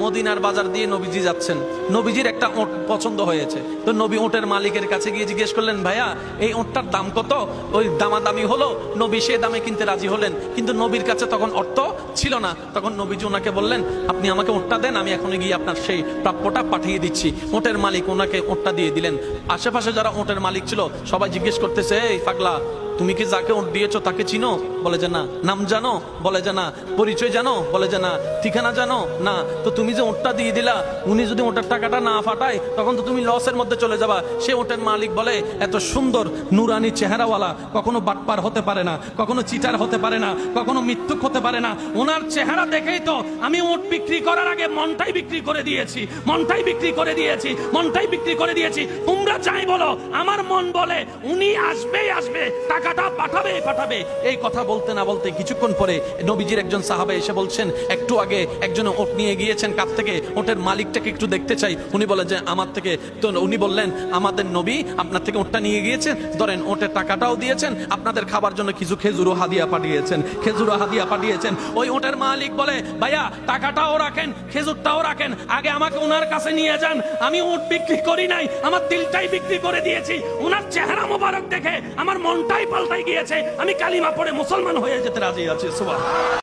মদিনার বাজার দিয়ে নবীজি যাচ্ছেন, নবীজির একটা ওট পছন্দ হয়েছে। তো নবী ওটের মালিকের কাছে গিয়ে জিজ্ঞেস করলেন, ভাইয়া এই ওটটার দাম কত? ওই দামাদামি হলো, নবী সে দামে কিনতে রাজি হলেন, কিন্তু নবীর কাছে তখন অর্থ ছিল না। তখন নবীজি ওনাকে বললেন, আপনি আমাকে ওটটা দেন, আমি এখন গিয়ে আপনার সেই প্রাপ্যটা পাঠিয়ে দিচ্ছি। ওটের মালিক ওনাকে ওটটা দিয়ে দিলেন। আশেপাশে যারা ওটের মালিক ছিল সবাই জিজ্ঞেস করতেছে, এই পাগলা, তুমি কি যাকে ওট দিয়েছো তাকে চিনো? বলে যে না। নাম জানো? বলে যে না। পরিচয় জানো? বলে যে না। ঠিকানা জানো? না। তো তুমি যে ওটটা দিয়ে দিলা, উনি যদি ওটার টাকাটা না ফাটায় তখন তো তুমি লসের মধ্যে চলে যাবা। সে ওটের মালিক বলে, এত সুন্দর নুরানি চেহারাওয়ালা কখনো বাটপার হতে পারে না, কখনো চিটার হতে পারে না, কখনো মৃত্যুক হতে পারে না। ওনার চেহারা দেখেই তো আমি ওট বিক্রি করার আগে মনটাই বিক্রি করে দিয়েছি, মনটাই বিক্রি করে দিয়েছি, মনটাই বিক্রি করে দিয়েছি। তোমরা যাই বলো, আমার মন বলে উনি আসবেই আসবে, টাকাটা পাঠাবে পাঠাবে। এই কথা বলতে না বলতে কিছুক্ষণ পরে নবীজির একজন সাহাবা এসে বলছেন, একটু আগে একজন ওট নিয়ে গিয়েছেন কাছ থেকে, ওটের মালিকটাকে একটু দেখতে চাই। উনি বলে যে আমার থেকে। তো উনি বললেন, আমাদের নবী আপনার থেকে ওটটা নিয়ে গিয়েছেন, ধরেন ওটের টাকাটাও দিয়েছেন, আপনাদের খাবার জন্য কিছু খেজুরও হাদিয়া পাঠিয়েছেন, খেজুরও হাদিয়া পাঠিয়েছেন। ওই ওটের মালিক বলে, ভাইয়া টাকাটাও রাখেন, খেজুরটাও রাখেন, আগে আমাকে ওনার কাছে নিয়ে যান। আমি ওট বিক্রি করি নাই, আমার দিলটাই বিক্রি করে দিয়েছি। ওনার চেহারা মোবারক দেখে আমার মনটাই পাল্টাই গিয়েছে, আমি কালিমা পড়ে মুসলমান হয়ে যেতে রাজি আছি। সুবহানাল্লাহ।